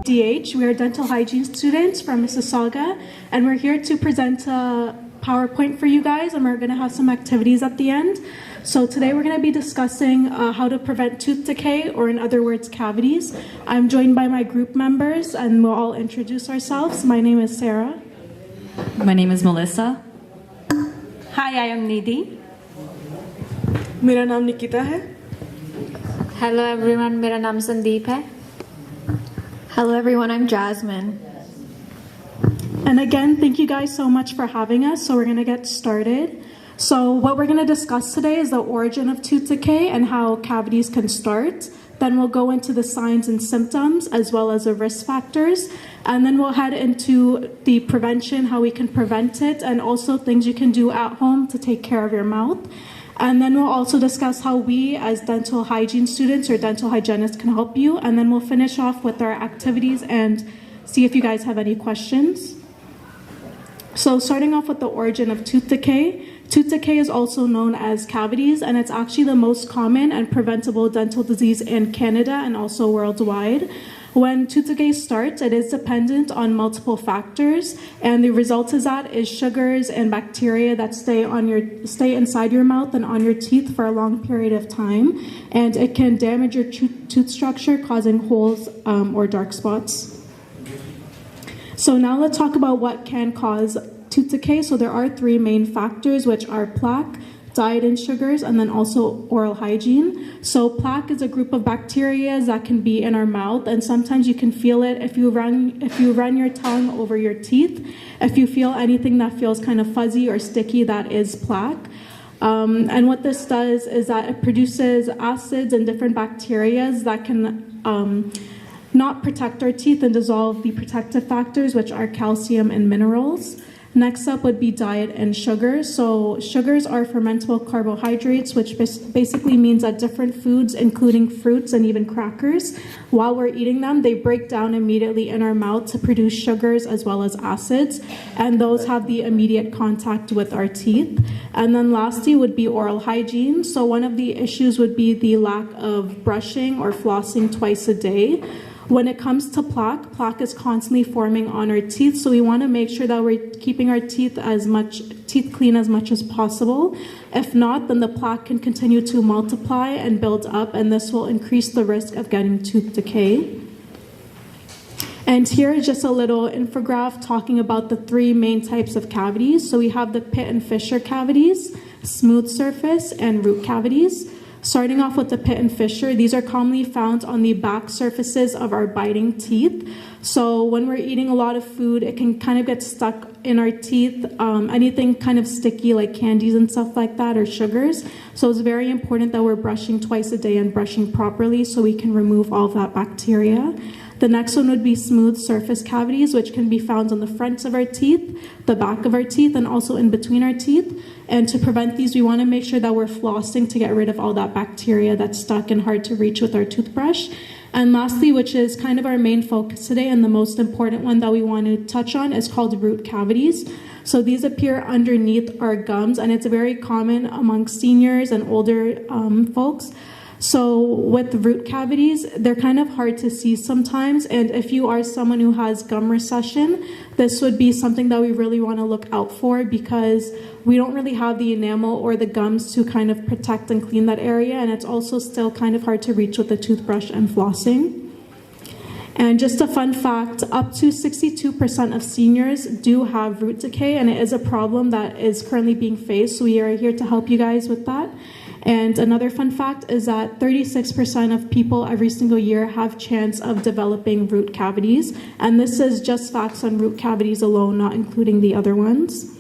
DH. We are dental hygiene students from Mississauga, and we're here to present a PowerPoint for you guys, and we're going to have some activities at the end. So today we're going to be discussing how to prevent tooth decay, or in other words, cavities. I'm joined by my group members, and we'll all introduce ourselves. My name is Sarah. My name is Melissa. Hi, I am Nidhi. मेरा नाम निकिता है. Hello everyone, मेरा नाम संदीप है. Hello everyone, I'm Jasmine. And again, thank you guys so much for having us. So we're going to get started. So what we're going to discuss today is the origin of tooth decay and how cavities can start. Then we'll go into the signs and symptoms as well as the risk factors. And then we'll head into the prevention, how we can prevent it, and also things you can do at home to take care of your mouth. And then we'll also discuss how we as dental hygiene students or dental hygienists can help you. And then we'll finish off with our activities and see if you guys have any questions. So starting off with the origin of tooth decay. Tooth decay is also known as cavities, and it's actually the most common and preventable dental disease in Canada and also worldwide. When tooth decay starts, it is dependent on multiple factors, and the result is that is sugars and bacteria that stay inside your mouth and on your teeth for a long period of time, and it can damage your tooth structure, causing holes or dark spots. So now let's talk about what can cause tooth decay. So there are three main factors, which are plaque, diet and sugars, and then also oral hygiene. So plaque is a group of bacteria that can be in our mouth, and sometimes you can feel it if you run your tongue over your teeth. If you feel anything that feels kind of fuzzy or sticky, that is plaque. And what this does is that it produces acids and different bacteria that can not protect our teeth and dissolve the protective factors, which are calcium and minerals. Next up would be diet and sugars. So sugars are fermentable carbohydrates, which basically means that different foods, including fruits and even crackers, while we're eating them, they break down immediately in our mouth to produce sugars as well as acids, and those have the immediate contact with our teeth. And then lastly would be oral hygiene. So one of the issues would be the lack of brushing or flossing twice a day. When it comes to plaque is constantly forming on our teeth, so we want to make sure that we're keeping our teeth clean as much as possible. If not, then the plaque can continue to multiply and build up, and this will increase the risk of getting tooth decay. And here is just a little infographic talking about the three main types of cavities. So we have the pit and fissure cavities, smooth surface, and root cavities. Starting off with the pit and fissure, these are commonly found on the back surfaces of our biting teeth. So when we're eating a lot of food, it can kind of get stuck in our teeth, anything kind of sticky like candies and stuff like that, or sugars. So it's very important that we're brushing twice a day and brushing properly so we can remove all of that bacteria. The next one would be smooth surface cavities, which can be found on the fronts of our teeth, the back of our teeth, and also in between our teeth. And to prevent these, we want to make sure that we're flossing to get rid of all that bacteria that's stuck and hard to reach with our toothbrush. And lastly, which is kind of our main focus today and the most important one that we want to touch on, is called root cavities. So these appear underneath our gums, and it's very common among seniors and older folks. So with root cavities, they're kind of hard to see sometimes, and if you are someone who has gum recession, this would be something that we really want to look out for, because we don't really have the enamel or the gums to kind of protect and clean that area, and it's also still kind of hard to reach with a toothbrush and flossing. And just a fun fact, up to 62% of seniors do have root decay, and it is a problem that is currently being faced, so we are here to help you guys with that. And another fun fact is that 36% of people every single year have chance of developing root cavities. And this is just facts on root cavities alone, not including the other ones.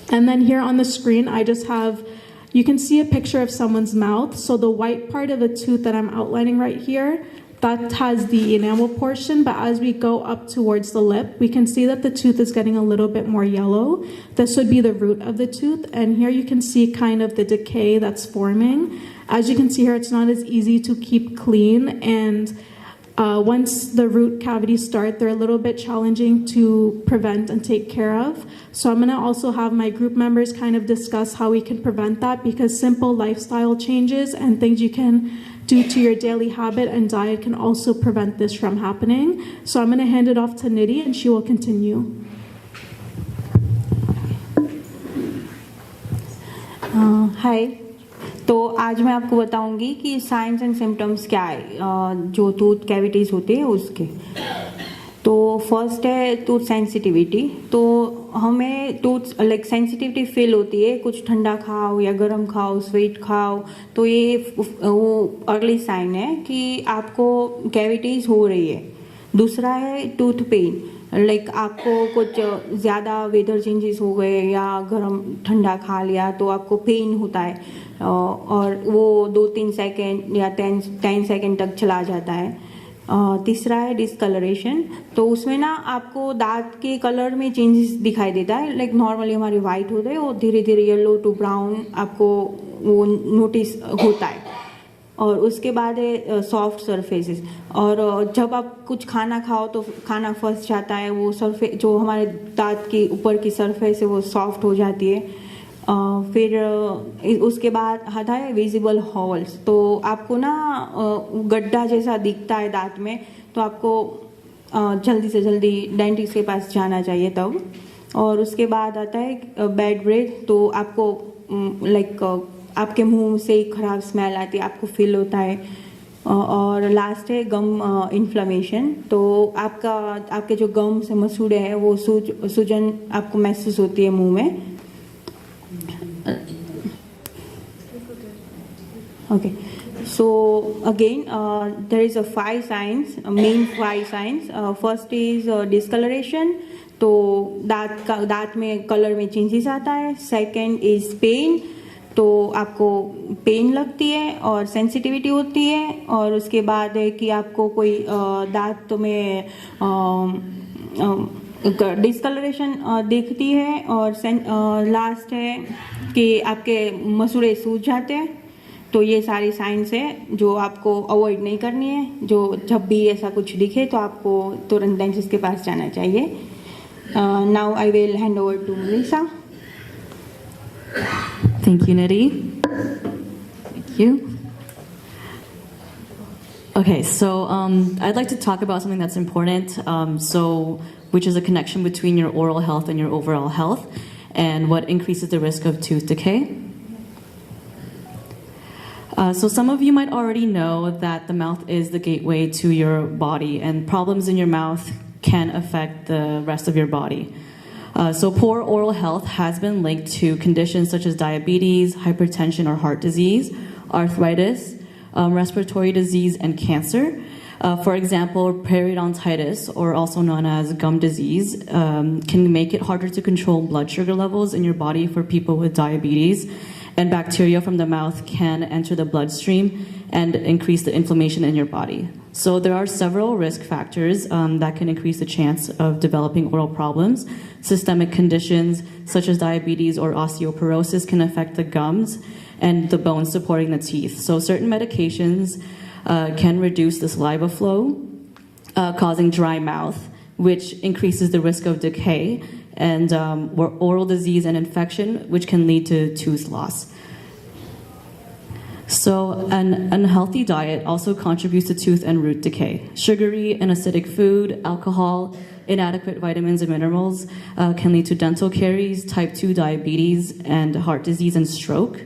And then here on the screen, you can see a picture of someone's mouth. So the white part of the tooth that I'm outlining right here, that has the enamel portion, but as we go up towards the lip, we can see that the tooth is getting a little bit more yellow. This would be the root of the tooth, and here you can see kind of the decay that's forming. As you can see here, it's not as easy to keep clean, and once the root cavities start, they're a little bit challenging to prevent and take care of. So I'm going to also have my group members kind of discuss how we can prevent that, because simple lifestyle changes and things you can due to your daily habit and diet can also prevent this from happening. So I'm going to hand it off to Nidhi and she will continue. हाय, तो आज मैं आपको बताऊंगी कि science and symptoms क्या है जो tooth cavities होते हैं उसके। तो फर्स्ट है टूथ सेंसिटिविटी। तो हमें टूथ सेंसिटिविटी फील होती है, कुछ ठंडा खाओ या गर्म खाओ, स्वीट खाओ, तो ये वो अर्ली साइन है कि आपको कैविटीज़ हो रही है। दूसरा है टूथ पेन, आपको कुछ ज़्यादा वेदर चेंजेस हो गए या गर्म ठंडा खा लिया तो आपको पेन होता है और वो 2-3 सेकेंड या 10 सेकेंड तक चला जाता है। तीसरा है डिस्कलरेशन। तो उसमें ना आपको दांत के कलर में चेंजेस दिखाई देता है। नॉर्मली हमारे वाइट होते हैं, वो धीरे धीरे येलो टू ब्राउन आपको वो नोटिस होता है। और उसके बाद है सॉफ्ट सरफेसेस। और जब आप कुछ खाना खाओ तो खाना फंस जाता है, वो सरफेस जो हमारे दांत के ऊपर की सरफेस है वो सॉफ्ट हो जाती है। फिर उसके बाद आता है विजिबल होल्स। तो आपको ना गड्ढा जैसा दिखता है दांत में, तो आपको जल्दी से जल्दी डेंटिस्ट के पास जाना चाहिए तब। और उसके बाद आता है बैड ब्रेथ। तो आपको आपके मुंह से खराब स्मेल आती है, आपको फील होता है। और लास्ट है गम इन्फ्लेमेशन। तो आपके जो गम से मसूड़े हैं वो सूजन आपको महसूस होती है मुंह में। Okay, so again, there is a main 5 signs. First is discoloration. तो दांत में कलर में चेंजेस आता है। सेकेंड इज पेन, तो आपको पेन लगती है और सेंसिटिविटी होती है। और उसके बाद है कि आपको कोई दांत में डिस्कलरेशन दिखती है। और लास्ट है कि आपके मसूड़े सूज जाते हैं। तो ये सारी साइंस है जो आपको अवॉइड नहीं करनी है। जो जब भी ऐसा कुछ दिखे तो आपको तुरंत डेंटिस्ट के पास जाना चाहिए। Now I will hand over to Melissa. Thank you, Nidhi. Thank you. Okay, so I'd like to talk about something that's important, which is a connection between your oral health and your overall health, and what increases the risk of tooth decay. So some of you might already know that the mouth is the gateway to your body, and problems in your mouth can affect the rest of your body. So poor oral health has been linked to conditions such as diabetes, hypertension or heart disease, arthritis, respiratory disease, and cancer. For example, periodontitis, or also known as gum disease, can make it harder to control blood sugar levels in your body for people with diabetes. And bacteria from the mouth can enter the bloodstream and increase the inflammation in your body. So there are several risk factors that can increase the chance of developing oral problems. Systemic conditions such as diabetes or osteoporosis can affect the gums and the bones supporting the teeth. So certain medications can reduce the saliva flow, causing dry mouth, which increases the risk of decay, and oral disease and infection, which can lead to tooth loss. So an unhealthy diet also contributes to tooth and root decay. Sugary and acidic food, alcohol, inadequate vitamins and minerals can lead to dental caries, type 2 diabetes, and heart disease and stroke.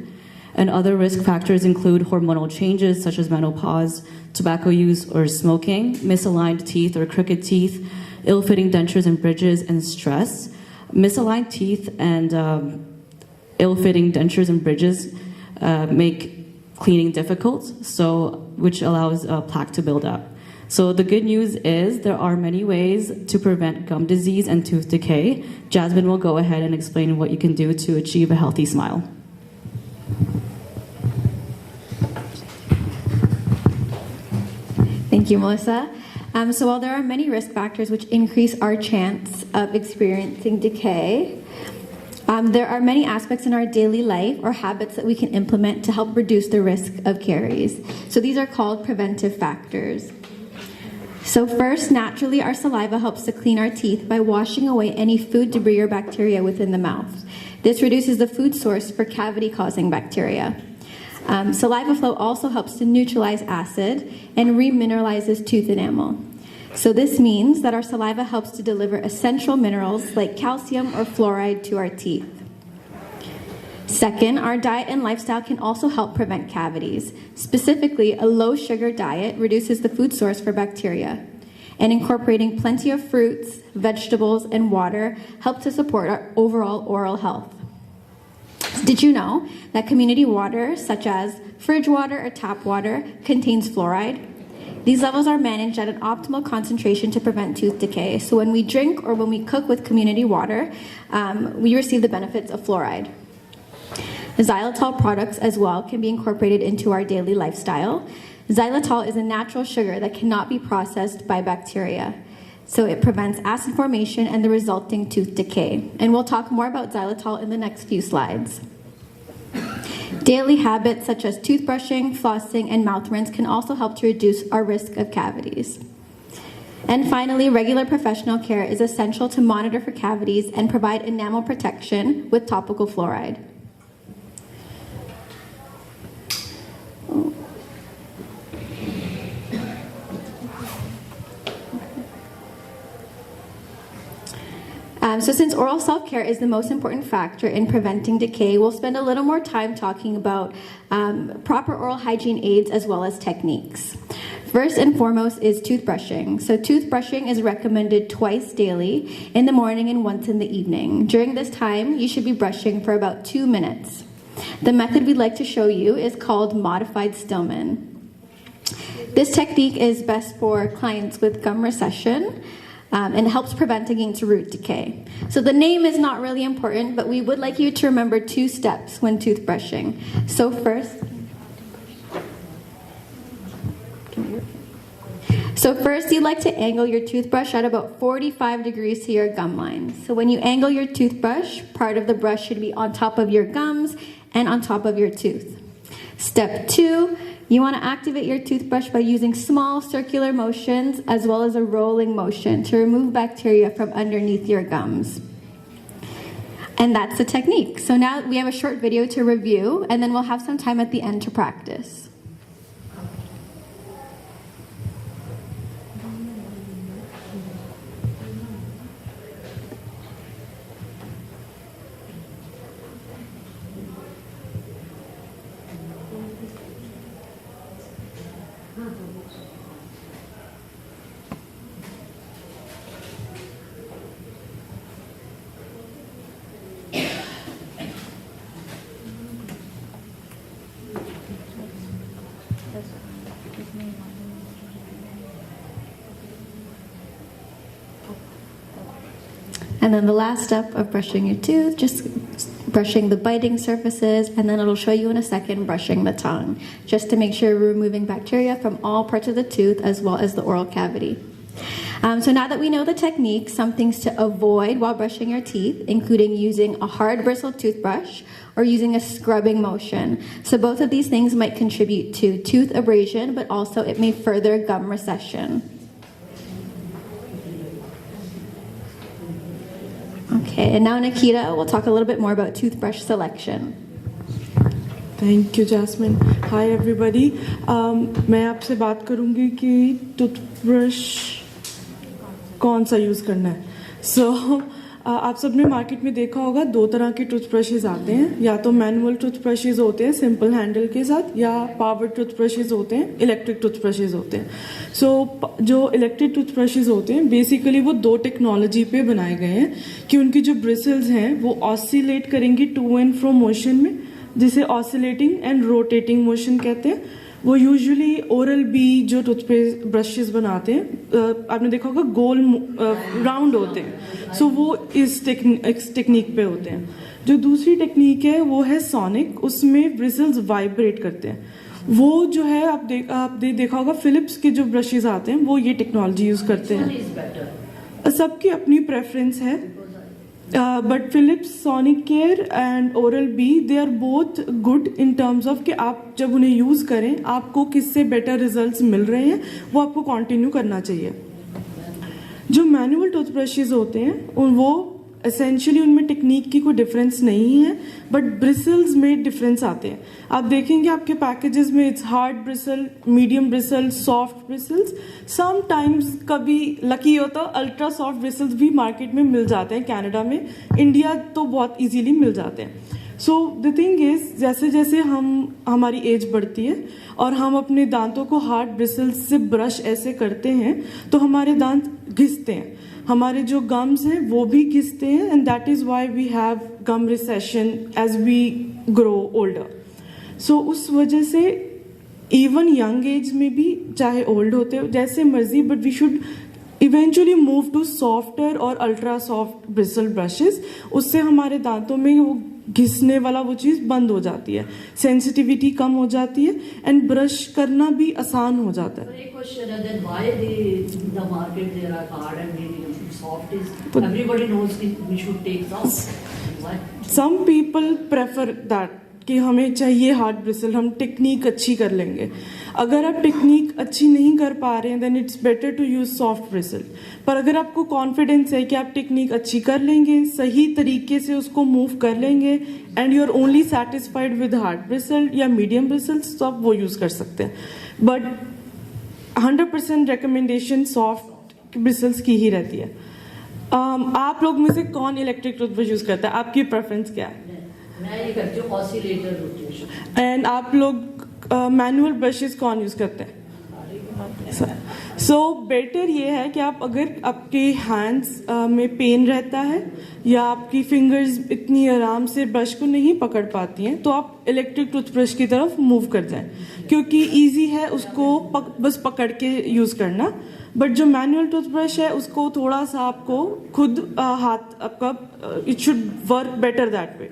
And other risk factors include hormonal changes such as menopause, tobacco use or smoking, misaligned teeth or crooked teeth, ill-fitting dentures and bridges, and stress. Misaligned teeth and ill-fitting dentures and bridges make cleaning difficult, which allows plaque to build up. So the good news is there are many ways to prevent gum disease and tooth decay. Jasmine will go ahead and explain what you can do to achieve a healthy smile. Thank you, Melissa. So while there are many risk factors which increase our chance of experiencing decay, there are many aspects in our daily life or habits that we can implement to help reduce the risk of caries. So these are called preventive factors. So first, naturally, our saliva helps to clean our teeth by washing away any food debris or bacteria within the mouth. This reduces the food source for cavity-causing bacteria. Saliva flow also helps to neutralize acid and remineralizes tooth enamel. So this means that our saliva helps to deliver essential minerals like calcium or fluoride to our teeth. Second, our diet and lifestyle can also help prevent cavities. Specifically, a low-sugar diet reduces the food source for bacteria. And incorporating plenty of fruits, vegetables, and water help to support our overall oral health. Did you know that community water, such as fridge water or tap water, contains fluoride? These levels are managed at an optimal concentration to prevent tooth decay. So when we drink or when we cook with community water, we receive the benefits of fluoride. Xylitol products as well can be incorporated into our daily lifestyle. Xylitol is a natural sugar that cannot be processed by bacteria. So it prevents acid formation and the resulting tooth decay. And we'll talk more about xylitol in the next few slides. Daily habits such as toothbrushing, flossing, and mouth rinse can also help to reduce our risk of cavities. And finally, regular professional care is essential to monitor for cavities and provide enamel protection with topical fluoride. So since oral self-care is the most important factor in preventing decay, we'll spend a little more time talking about proper oral hygiene aids as well as techniques. First and foremost is toothbrushing. So toothbrushing is recommended twice daily, in the morning and once in the evening. During this time, you should be brushing for about 2 minutes. The method we'd like to show you is called modified Stillman. This technique is best for clients with gum recession, and helps prevent against root decay. So the name is not really important, but we would like you to remember 2 steps when toothbrushing. So first, you'd like to angle your toothbrush at about 45 degrees to your gum line. So when you angle your toothbrush, part of the brush should be on top of your gums and on top of your tooth. Step 2, you want to activate your toothbrush by using small circular motions as well as a rolling motion to remove bacteria from underneath your gums. And that's the technique. So now we have a short video to review, and then we'll have some time at the end to practice. And then the last step of brushing your tooth, just brushing the biting surfaces, and then it'll show you in a second brushing the tongue, just to make sure you're removing bacteria from all parts of the tooth as well as the oral cavity. So now that we know the technique, some things to avoid while brushing your teeth, including using a hard bristled toothbrush or using a scrubbing motion. So both of these things might contribute to tooth abrasion, but also it may further gum recession. Okay, and now Nikita will talk a little bit more about toothbrush selection. Thank you Jasmine. Hi everybody. मैं आपसे बात करूंगी कि toothbrush कौन सा use करना है. सो आप सबने मार्केट में देखा होगा 2 तरह के टूथब्रशेस आते हैं. या तो मैनुअल टूथब्रशेस होते हैं सिंपल हैंडल के साथ, या पावर टूथब्रशेस होते हैं, इलेक्ट्रिक टूथब्रशेस होते हैं. सो जो इलेक्ट्रिक टूथब्रशेस होते हैं बेसिकली वो 2 टेक्नोलॉजी पे बनाए गए हैं कि उनकी जो ब्रिसल्स हैं वो ऑसिलेट करेंगी टू एंड फ्रो मोशन में, जिसे ऑसिलेटिंग एंड रोटेटिंग मोशन कहते हैं. वो यूजुअली ओरल बी जो टूथपेस्ट ब्रशेस बनाते हैं आपने देखा होगा गोल राउंड होते हैं. सो वो इस टेक्निक पे होते हैं. जो दूसरी टेक्निक है वो है सोनिक. उसमें ब्रिसल्स वाइब्रेट करते हैं. वो जो है आपने देखा होगा फिलिप्स के जो ब्रशेस आते हैं वो ये टेक्नोलॉजी यूज करते हैं. सबकी अपनी प्रेफरेंस है. But Philips, Sonicare and Oral B they are both good in terms of कि आप जब उन्हें यूज़ करें आपको किससे बेटर रिजल्ट्स मिल रहे हैं वो आपको कंटिन्यू करना चाहिए. जो मैनुअल टूथब्रशेस होते हैं वो एसेंशियली उनमें टेक्निक की कोई डिफरेंस नहीं है, बट ब्रिसल्स में डिफरेंस आते हैं। आप देखेंगे आपके पैकेजेस में it's hard bristle, medium bristle, soft bristles. Sometimes कभी लकी हो तो अल्ट्रा सॉफ्ट ब्रिसल्स भी मार्केट में मिल जाते हैं कनाडा में, इंडिया तो बहुत इजीली मिल जाते हैं। सो द थिंग इज, जैसे जैसे हमारी एज बढ़ती है और हम अपने दांतों को हार्ड ब्रिसल्स से ब्रश ऐसे करते हैं तो हमारे दांत घिसते हैं, हमारे जो गम्स हैं वो भी घिसते हैं, and that is why we have gum recession as we grow older. So उस वजह से इवन यंग एज में भी, चाहे ओल्ड होते हो जैसे मर्जी, but we should eventually move to softer और अल्ट्रा सॉफ्ट ब्रिसल ब्रशेस। उससे हमारे दांतों में वो घिसने वाला वो चीज़ बंद हो जाती है, सेंसिटिविटी कम हो जाती है, एंड ब्रश करना भी आसान हो जाता है। One question is that why the market there are hard and medium, soft is everybody knows we should take soft. Why? Some people prefer that कि हमें चाहिए हार्ड ब्रिसल, हम टेक्निक अच्छी कर लेंगे। अगर आप टेक्निक अच्छी नहीं कर पा रहे हैं then it's better to use soft bristle. पर अगर आपको कॉन्फिडेंस है कि आप टेक्निक अच्छी कर लेंगे, सही तरीके से उसको मूव कर लेंगे, and you are only satisfied with hard bristle या मीडियम ब्रिसल्स, तो आप वो यूज कर सकते हैं। बट 100% रिकमेंडेशन सॉफ्ट ब्रिसल्स की ही रहती है। आप लोग में से कौन इलेक्ट्रिक टूथब्रश यूज करता है? आपकी प्रेफरेंस क्या है? मैं ये करती हूँ ऑसिलेटर रोटेशन। एंड आप लोग मैनुअल ब्रशेस कौन यूज करते हैं? सो बेटर ये है कि आप, अगर आपके हैंड्स में पेन रहता है या आपकी फिंगर्स इतनी आराम से ब्रश को नहीं पकड़ पाती हैं, तो आप इलेक्ट्रिक टूथब्रश की तरफ मूव कर जाएं, क्योंकि इजी है उसको बस पकड़ के यूज करना। बट जो मैनुअल टूथब्रश है उसको थोड़ा सा आपको खुद हाथ आपका, it should work better that way.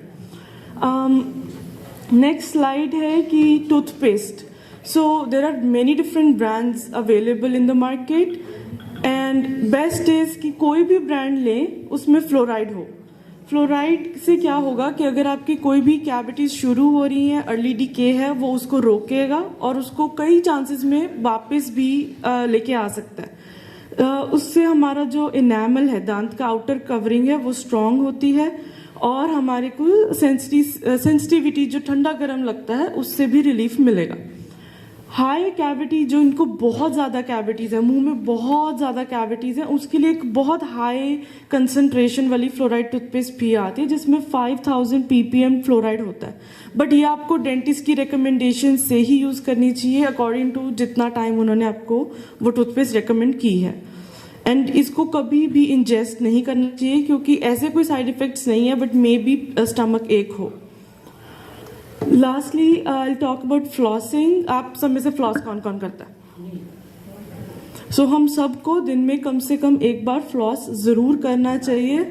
Next slide है कि toothpaste. So there are many different brands available in the market, and best is कि कोई भी ब्रांड लें उसमें फ्लोराइड हो। फ्लोराइड से क्या होगा कि अगर आपकी कोई भी कैविटीज शुरू हो रही हैं, अर्ली डीके है, वो उसको रोकेगा और उसको कई चांसेस में वापस भी लेके आ सकता है। उससे हमारा जो इनेमल है, दांत का आउटर कवरिंग है, वो स्ट्रांग होती है, और हमारे को सेंसिटिविटी जो ठंडा गर्म लगता है उससे भी रिलीफ मिलेगा। हाई कैविटी, जो इनको बहुत ज़्यादा कैविटीज़ है, मुंह में बहुत ज़्यादा कैविटीज़ हैं, उसके लिए एक बहुत हाई कंसंट्रेशन वाली फ्लोराइड टूथपेस्ट भी आती है जिसमें 5000 ppm फ्लोराइड होता है। बट ये आपको डेंटिस्ट की रिकमेंडेशन से ही यूज़ करनी चाहिए, अकॉर्डिंग टू जितना टाइम उन्होंने आपको वो टूथपेस्ट रिकमेंड की है। एंड इसको कभी भी इंजेस्ट नहीं करना चाहिए, क्योंकि ऐसे कोई साइड इफेक्ट्स नहीं है, बट मे बी स्टमक एक हो। Lastly I talk about flossing. आप सब में से फ्लॉस कौन कौन करता है? सो हम सबको दिन में कम से कम एक बार फ्लॉस जरूर करना चाहिए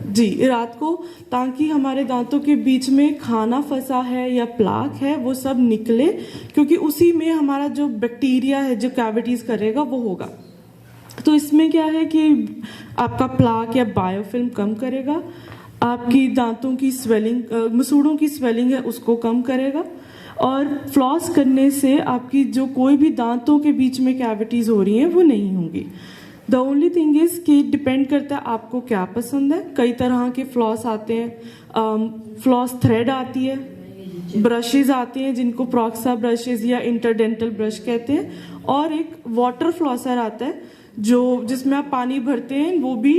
जी, रात को, ताकि हमारे दांतों के बीच में खाना फंसा है या प्लाक है वो सब निकले, क्योंकि उसी में हमारा जो बैक्टीरिया है जो कैविटीज करेगा वो होगा। तो इसमें क्या है कि आपका प्लाक या बायोफिल्म कम करेगा, आपकी दांतों की स्वेलिंग, मसूड़ों की स्वेलिंग है उसको कम करेगा, और फ्लॉस करने से आपकी जो कोई भी दांतों के बीच में कैविटीज हो रही हैं वो नहीं होंगी। द ओनली थिंग इज कि डिपेंड करता है आपको क्या पसंद है। कई तरह के फ्लॉस आते हैं, फ्लॉस थ्रेड आती है, ब्रशेज आते हैं जिनको प्रॉक्सा ब्रशेज या इंटरडेंटल ब्रश कहते हैं, और एक वाटर फ्लॉसर आता है जो जिसमें आप पानी भरते हैं, वो भी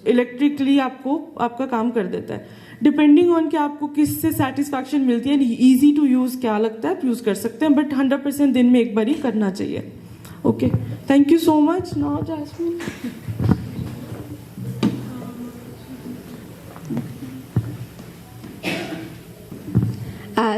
इलेक्ट्रिकली आपको आपका काम कर देता है। डिपेंडिंग ऑन कि आपको किससे सेटिस्फैक्शन मिलती है, इजी टू यूज क्या लगता है, आप यूज कर सकते हैं, बट 100% दिन में एक बार ही करना चाहिए। Okay, thank you so much. Now Jasmine.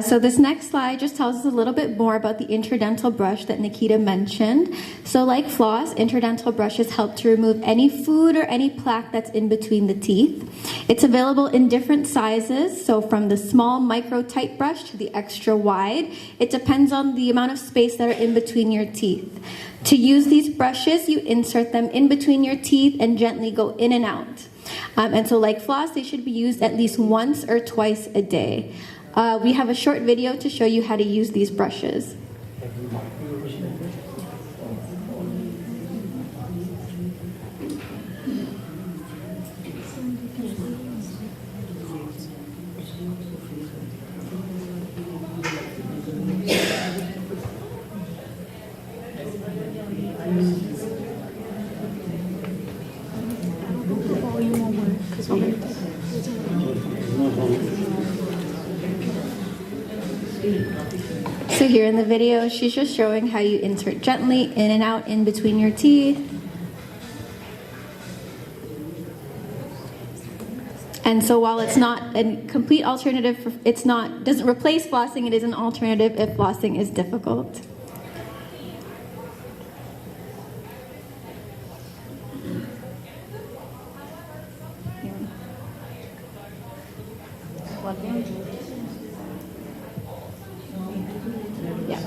So this next slide just tells us a little bit more about the interdental brush that Nikita mentioned. So like floss, interdental brushes help to remove any food or any plaque that's in between the teeth. It's available in different sizes, so from the small micro tight brush to the extra wide. It depends on the amount of space that are in between your teeth. To use these brushes, you insert them in between your teeth and gently go in and out. And so like floss, they should be used at least once or twice a day. We have a short video to show you how to use these brushes. So here in the video, she's just showing how you insert gently in and out in between your teeth. And so while it's not a complete alternative, doesn't replace flossing, it is an alternative if flossing is difficult. Yeah.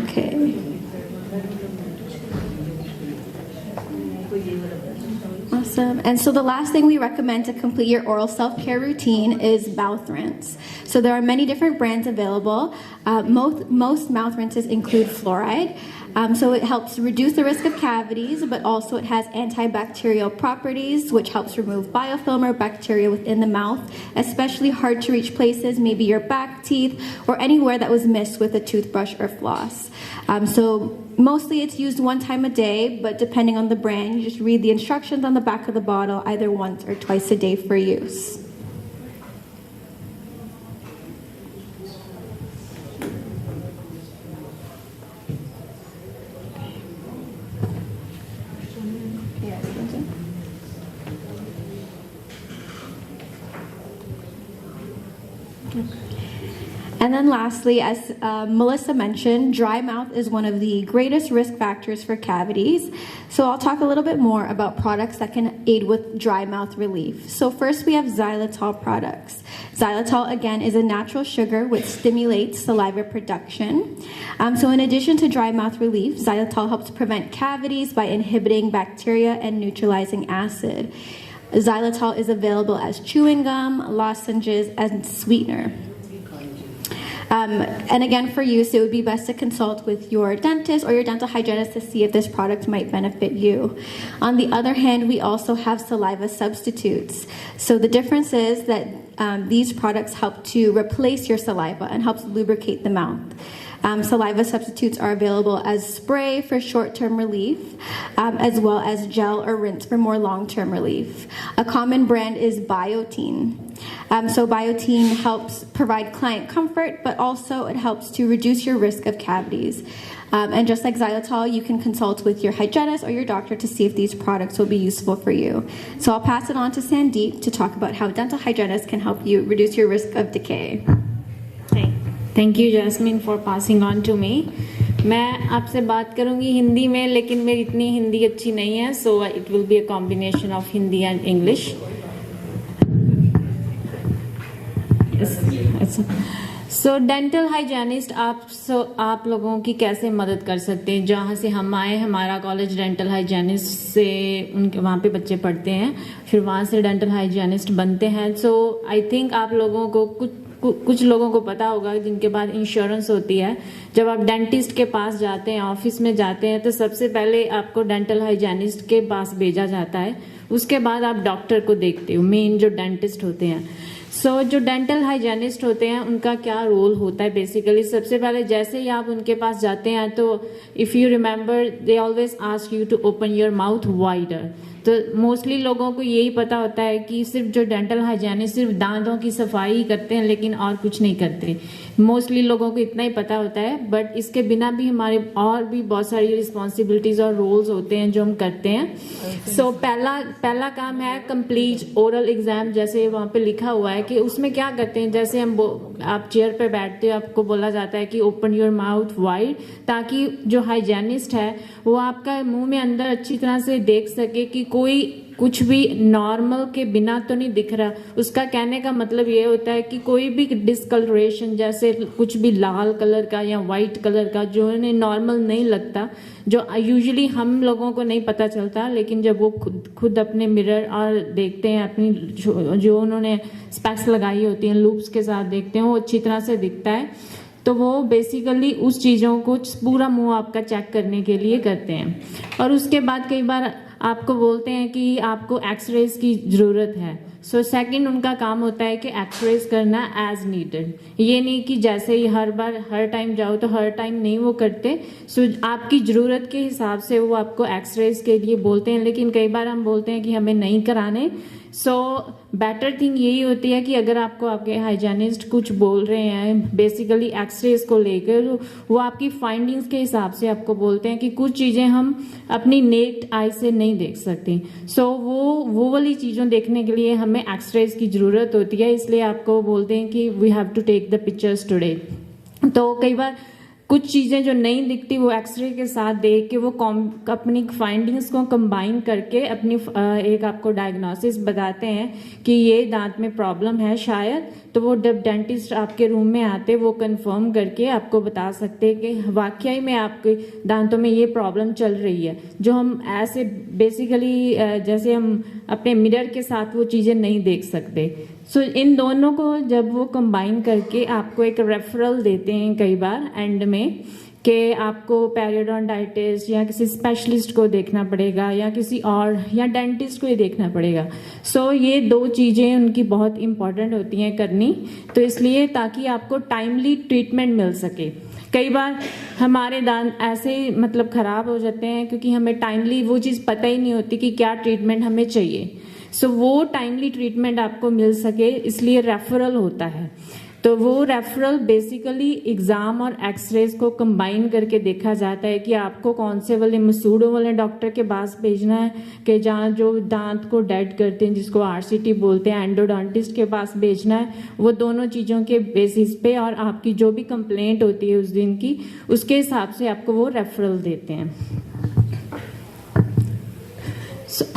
Okay. Awesome. And so the last thing we recommend to complete your oral self-care routine is mouth rinse. So there are many different brands available. Most mouth rinses include fluoride. So it helps reduce the risk of cavities, but also it has antibacterial properties, which helps remove biofilm or bacteria within the mouth, especially hard to reach places, maybe your back teeth or anywhere that was missed with a toothbrush or floss. So mostly it's used one time a day, but depending on the brand, you just read the instructions on the back of the bottle either once or twice a day for use. And then lastly, as Melissa mentioned, dry mouth is one of the greatest risk factors for cavities. So I'll talk a little bit more about products that can aid with dry mouth relief. So first we have xylitol products. Xylitol, again, is a natural sugar which stimulates saliva production. So in addition to dry mouth relief, xylitol helps prevent cavities by inhibiting bacteria and neutralizing acid. Xylitol is available as chewing gum, lozenges, and sweetener. And again, for use, it would be best to consult with your dentist or your dental hygienist to see if this product might benefit you. On the other hand, we also have saliva substitutes. So the difference is that these products help to replace your saliva and helps lubricate the mouth. Saliva substitutes are available as spray for short-term relief, as well as gel or rinse for more long-term relief. A common brand is Biotene. So Biotene helps provide client comfort, but also it helps to reduce your risk of cavities. And just like xylitol, you can consult with your hygienist or your doctor to see if these products will be useful for you. So I'll pass it on to Sandeep to talk about how dental hygienists can help you reduce your risk of decay. Thank you Jasmine for passing on to me. मैं आपसे बात करूंगी हिंदी में, लेकिन मेरी इतनी हिंदी अच्छी नहीं है, so it will be a combination of Hindi and English. So dental hygienist आप लोगों की कैसे मदद कर सकते हैं. जहाँ से हम आए, हमारा कॉलेज डेंटल हाइजीनिस्ट से उनके वहाँ पे बच्चे पढ़ते हैं, फिर वहाँ से डेंटल हाइजीनिस्ट बनते हैं. सो आई थिंक आप लोगों को कुछ लोगों को पता होगा जिनके पास इंश्योरेंस होती है. जब आप डेंटिस्ट के पास जाते हैं, ऑफिस में जाते हैं, तो सबसे पहले आपको डेंटल हाइजीनिस्ट के पास भेजा जाता है. उसके बाद आप डॉक्टर को देखते हो, मेन जो डेंटिस्ट होते हैं. सो जो डेंटल हाइजीनिस्ट होते हैं उनका क्या रोल होता है बेसिकली. सबसे पहले जैसे ही आप उनके पास जाते हैं, तो if you remember, they always ask you to open your mouth wider. तो मोस्टली लोगों को यही पता होता है कि सिर्फ जो डेंटल हाइजीनिस्ट सिर्फ दांतों की सफाई ही करते हैं, लेकिन और कुछ नहीं करते. मोस्टली लोगों को इतना ही पता होता है, बट इसके बिना भी हमारे और भी बहुत सारी रिस्पॉन्सिबिलिटीज और रोल्स होते हैं जो हम करते हैं. सो पहला काम है कंप्लीट ओरल एग्जाम. जैसे वहाँ पे लिखा हुआ है कि उसमें क्या करते हैं, जैसे आप चेयर पे बैठते हो, आपको बोला जाता है कि ओपन योर माउथ वाइड, ताकि जो हाइजीनिस्ट है वो आपका मुंह में अंदर अच्छी तरह से देख सके कि कोई कुछ भी नॉर्मल के बिना तो नहीं दिख रहा. उसका कहने का मतलब ये होता है कि कोई भी डिस्कलरेशन, जैसे कुछ भी लाल कलर का या वाइट कलर का जो उन्हें नॉर्मल नहीं लगता, जो यूजुअली हम लोगों को नहीं पता चलता, लेकिन जब वो खुद अपने मिरर और देखते हैं, अपनी जो उन्होंने स्पेक्स लगाई होती हैं, लूप्स के साथ देखते हैं, वो अच्छी तरह से दिखता है. तो वो बेसिकली उस चीज़ों को पूरा मुंह आपका चेक करने के लिए करते हैं. और उसके बाद कई बार आपको बोलते हैं कि आपको एक्सरेज की ज़रूरत है। सो सेकंड उनका काम होता है कि एक्सरेज करना एज नीडेड, ये नहीं कि जैसे ही हर बार हर टाइम जाओ तो हर टाइम नहीं वो करते। सो आपकी ज़रूरत के हिसाब से वो आपको एक्सरेज के लिए बोलते हैं, लेकिन कई बार हम बोलते हैं कि हमें नहीं कराने। सो बेटर थिंग यही होती है कि अगर आपको आपके हाइजीनिस्ट कुछ बोल रहे हैं बेसिकली एक्सरेज को लेकर, वो आपकी फाइंडिंग्स के हिसाब से आपको बोलते हैं कि कुछ चीज़ें हम अपनी नेक्ड आई से नहीं देख सकते। सो वो वाली चीज़ों देखने के लिए हमें एक्सरेज की ज़रूरत होती है, इसलिए आपको बोलते हैं कि we have to take the pictures today. तो कई बार कुछ चीज़ें जो नहीं दिखती वो एक्सरे के साथ देख के वो अपनी फाइंडिंग्स को कंबाइन करके अपनी एक आपको डायग्नोसिस बताते हैं कि ये दांत में प्रॉब्लम है शायद। तो वो जब डेंटिस्ट आपके रूम में आते वो कंफर्म करके आपको बता सकते हैं कि वाकई में आपके दांतों में ये प्रॉब्लम चल रही है, जो हम ऐसे बेसिकली जैसे हम अपने मिरर के साथ वो चीज़ें नहीं देख सकते। सो इन दोनों को जब वो कंबाइन करके आपको एक रेफरल देते हैं कई बार एंड में कि आपको पेरियोडोंटाइटिस या किसी स्पेशलिस्ट को देखना पड़ेगा या किसी और या डेंटिस्ट को ही देखना पड़ेगा। सो ये दो चीज़ें उनकी बहुत इंपॉर्टेंट होती हैं करनी, तो इसलिए ताकि आपको टाइमली ट्रीटमेंट मिल सके। कई बार हमारे दांत ऐसे मतलब ख़राब हो जाते हैं क्योंकि हमें टाइमली वो चीज़ पता ही नहीं होती कि क्या ट्रीटमेंट हमें चाहिए। सो वो टाइमली ट्रीटमेंट आपको मिल सके इसलिए रेफरल होता है। तो वो रेफरल बेसिकली एग्जाम और एक्सरेज को कंबाइन करके देखा जाता है कि आपको कौन से वाले मसूड़ों वाले डॉक्टर के पास भेजना है कि जहाँ जो दांत को डेड करते हैं जिसको आरसीटी बोलते हैं, एंडोडोंटिस्ट के पास भेजना है। वो दोनों चीज़ों के बेसिस पे और आपकी जो भी कंप्लेंट होती है उस दिन की उसके हिसाब से आपको वो रेफरल देते हैं।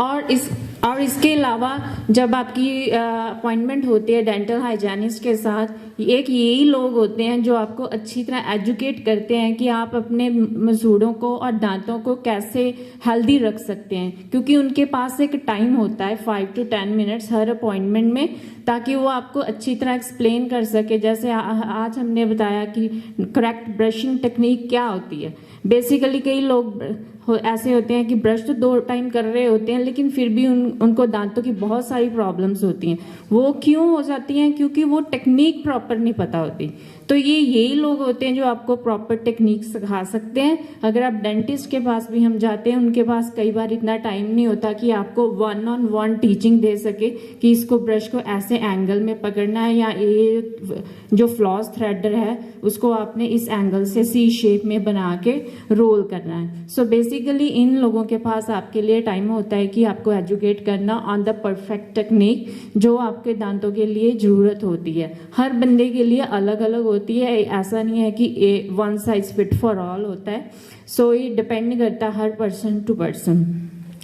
और इसके अलावा जब आपकी अपॉइंटमेंट होती है डेंटल हाइजीनिस्ट के साथ, एक यही लोग होते हैं जो आपको अच्छी तरह एजुकेट करते हैं कि आप अपने मसूड़ों को और दांतों को कैसे हेल्दी रख सकते हैं, क्योंकि उनके पास एक टाइम होता है 5 to 10 मिनट्स हर अपॉइंटमेंट में, ताकि वो आपको अच्छी तरह एक्सप्लेन कर सके। जैसे आज हमने बताया कि करेक्ट ब्रशिंग टेक्निक क्या होती है। बेसिकली कई लोग ऐसे होते हैं कि ब्रश तो 2 टाइम कर रहे होते हैं लेकिन फिर भी उनको दांतों की बहुत सारी प्रॉब्लम्स होती हैं। वो क्यों हो जाती हैं? क्योंकि वो टेक्निक प्रॉपर नहीं पता होती। तो यही लोग होते हैं जो आपको प्रॉपर टेक्निक सिखा सकते हैं। अगर आप डेंटिस्ट के पास भी हम जाते हैं, उनके पास कई बार इतना टाइम नहीं होता कि आपको 1-on-1 टीचिंग दे सके कि इसको ब्रश को ऐसे एंगल में पकड़ना है या ये जो फ्लॉस थ्रेडर है उसको आपने इस एंगल से सी शेप में बना के रोल करना है। सो बेसिकली इन लोगों के पास आपके लिए टाइम होता है कि आपको एजुकेट करना ऑन द परफेक्ट टेक्निक जो आपके दांतों के लिए जरूरत होती है। हर बंदे के लिए अलग अलग होती है, ऐसा नहीं है कि one size fit for all होता है। सो ये डिपेंड करता है हर पर्सन टू पर्सन।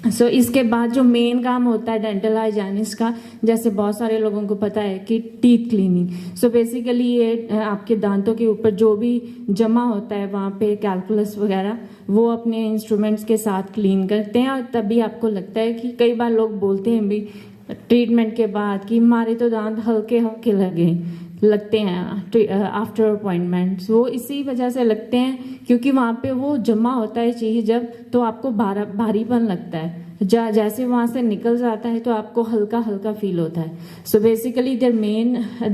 सो इसके बाद जो मेन काम होता है डेंटल हाइजीनिस्ट का, जैसे बहुत सारे लोगों को पता है कि टीथ क्लीनिंग। सो बेसिकली ये आपके दांतों के ऊपर जो भी जमा होता है वहाँ पे कैलकुलस वगैरह वो अपने इंस्ट्रूमेंट्स के साथ क्लीन करते हैं। और तभी आपको लगता है कि कई बार लोग बोलते हैं भी ट्रीटमेंट के बाद कि हमारे तो दांत हल्के हल्के लगते हैं आफ्टर अपॉइंटमेंट। वो इसी वजह से लगते हैं क्योंकि वहाँ पे वो जमा होता है चीज़ जब, तो आपको भारीपन लगता है। जैसे वहाँ से निकल जाता है तो आपको हल्का हल्का फील होता है। So basically the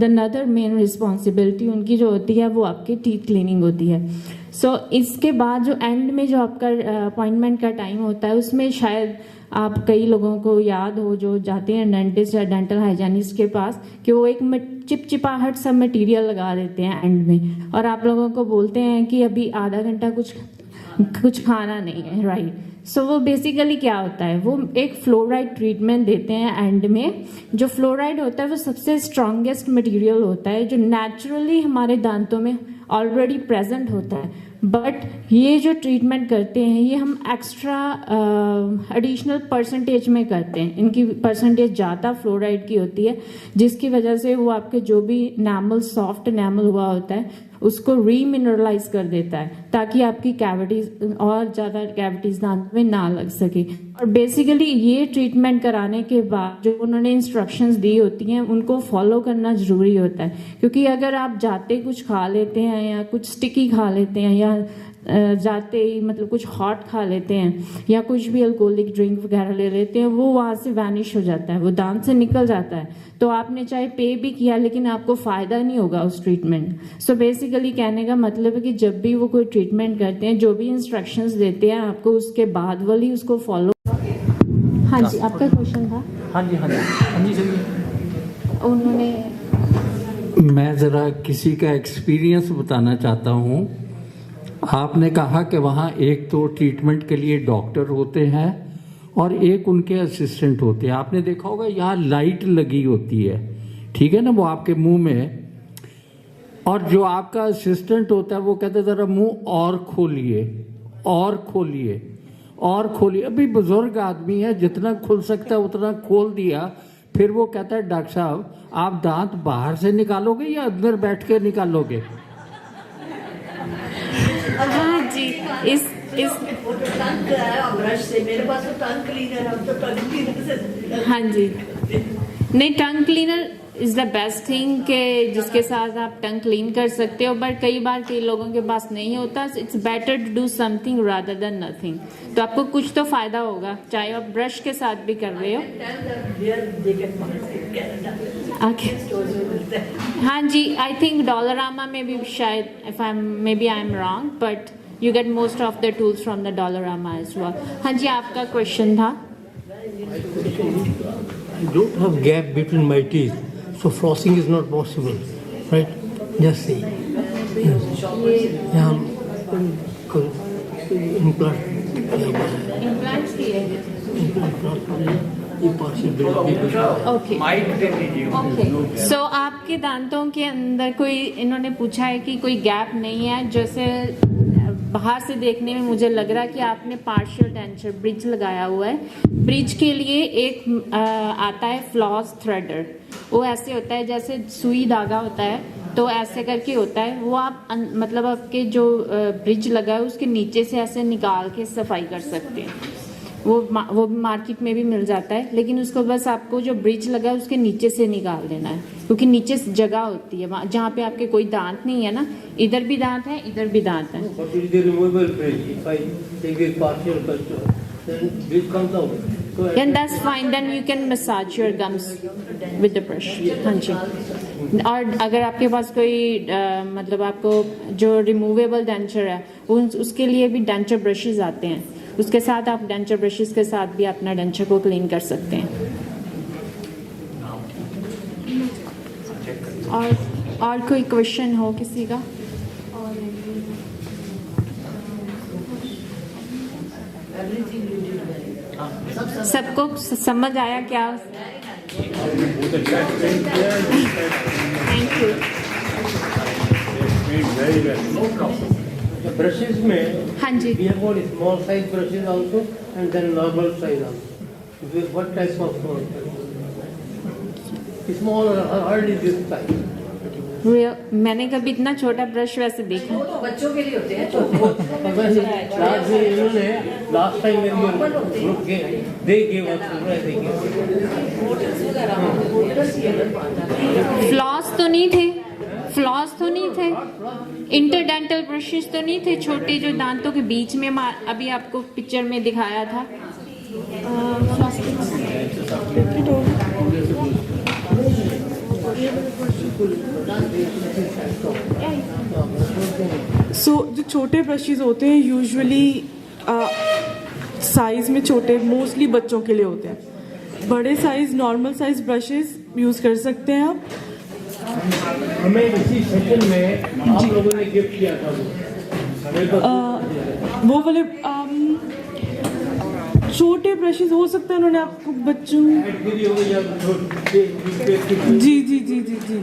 another main responsibility उनकी जो होती है वो आपकी टीथ क्लीनिंग होती है। सो इसके बाद जो एंड में जो आपका अपॉइंटमेंट का टाइम होता है उसमें शायद आप कई लोगों को याद हो जो जाते हैं डेंटिस्ट या डेंटल हाइजीनिस्ट के पास कि वो एक चिपचिपाहट सा मटेरियल लगा देते हैं एंड में, और आप लोगों को बोलते हैं कि अभी आधा घंटा कुछ खाना नहीं है, राइट। सो वो बेसिकली क्या होता है, वो एक फ्लोराइड ट्रीटमेंट देते हैं एंड में। जो फ्लोराइड होता है वो सबसे स्ट्रॉन्गेस्ट मटेरियल होता है जो नेचुरली हमारे दांतों में ऑलरेडी प्रेजेंट होता है। बट ये जो ट्रीटमेंट करते हैं ये हम एक्स्ट्रा एडिशनल परसेंटेज में करते हैं। इनकी परसेंटेज ज़्यादा फ्लोराइड की होती है जिसकी वजह से वो आपके जो भी एनामल सॉफ्ट एनामल हुआ होता है उसको रीमिनरलाइज कर देता है ताकि आपकी कैविटीज और ज़्यादा कैविटीज दांत में ना लग सके। और बेसिकली ये ट्रीटमेंट कराने के बाद जो उन्होंने इंस्ट्रक्शंस दी होती हैं उनको फॉलो करना ज़रूरी होता है, क्योंकि अगर आप जाते कुछ खा लेते हैं या कुछ स्टिकी खा लेते हैं या जाते ही मतलब कुछ हॉट खा लेते हैं या कुछ भी अल्कोहलिक ड्रिंक वगैरह ले लेते हैं, वो वहाँ से वैनिश हो जाता है, वो दांत से निकल जाता है। तो आपने चाहे पे भी किया लेकिन आपको फ़ायदा नहीं होगा उस ट्रीटमेंट। सो बेसिकली कहने का मतलब है कि जब भी वो कोई ट्रीटमेंट करते हैं, जो भी इंस्ट्रक्शंस देते हैं आपको, उसके बाद वाली उसको फॉलो। हाँ जी, आपका क्वेश्चन था। हाँ जी चलिए। उन्होंने मैं ज़रा किसी का एक्सपीरियंस बताना चाहता हूँ। आपने कहा कि वहाँ एक तो ट्रीटमेंट के लिए डॉक्टर होते हैं और एक उनके असिस्टेंट होते हैं। आपने देखा होगा यहाँ लाइट लगी होती है, ठीक है ना, वो आपके मुंह में, और जो आपका असिस्टेंट होता है वो कहते हैं ज़रा मुंह और खोलिए और खोलिए और खोलिए। अभी बुजुर्ग आदमी है, जितना खुल सकता है उतना खोल दिया, फिर वो कहता है डॉक्टर साहब आप दांत बाहर से निकालोगे या अंदर बैठ के निकालोगे? हाँ जी, इस वो तो टंग है ब्रश से, मेरे पास तो टंग क्लीनर है, हम तो टंग क्लीनर से। हाँ जी, नहीं, tongue cleaner is the best thing के जिसके साथ आप टंग क्लीन कर सकते हो, बट कई बार कई लोगों के पास नहीं होता। It's better to do something rather than nothing. तो आपको कुछ तो फायदा होगा, चाहे आप ब्रश के साथ भी कर रहे हो। Okay. हाँ जी, आई थिंक डॉलरामा में भी शायद, if I am wrong, but you get most of the tools from the Dollarama as well. हाँ जी, आपका क्वेश्चन था। I don't have gap between my teeth, so flossing is not possible, right? Just see. यहाँ implants किए। Okay, सो आपके दांतों के अंदर कोई, इन्होंने पूछा है कि कोई गैप नहीं है। जैसे बाहर से देखने में मुझे लग रहा है कि आपने पार्शियल डेंचर ब्रिज लगाया हुआ है। ब्रिज के लिए एक आता है फ्लॉस थ्रेडर, वो ऐसे होता है जैसे सुई धागा होता है, तो ऐसे करके होता है वो। आप मतलब आपके जो ब्रिज लगा है उसके नीचे से ऐसे निकाल के सफाई कर सकते हैं। वो मार्केट में भी मिल जाता है, लेकिन उसको बस आपको जो ब्रिज लगा है उसके नीचे से निकाल देना है, क्योंकि नीचे से जगह होती है जहाँ पे आपके कोई दांत नहीं है ना, इधर भी दांत है इधर भी दांत है। Then that's fine. Then you can massage your gums with the brush. हाँ जी। और अगर आपके पास कोई मतलब आपको जो रिमूवेबल डेंचर है उसके लिए भी डेंचर ब्रशेस आते हैं, उसके साथ आप डेंचर ब्रशेस के साथ भी अपना डेंचर को क्लीन कर सकते हैं। और कोई क्वेश्चन हो किसी का? सबको समझ आया क्या? Thank you. Brushes में, हाँ जी, we have got small size brushes also and then normal size also. What type of small or hardly this size? मैंने कभी इतना छोटा ब्रश वैसे देखा। वो तो बच्चों के लिए होते हैं छोटे। लास्ट टाइम फ्लॉस तो नहीं थे, इंटरडेंटल ब्रशेस तो नहीं थे, छोटे जो दांतों के बीच में अभी आपको पिक्चर में दिखाया था। जो छोटे ब्रशेस होते हैं यूजुअली साइज में छोटे, मोस्टली बच्चों के लिए होते हैं। बड़े size normal size brushes use कर सकते हैं आप। हमें इसी सेशन में आप लोगों ने गिफ्ट किया था वो वाले छोटे ब्रशेस हो सकते हैं उन्होंने आपको बच्चों। जी जी जी जी जी।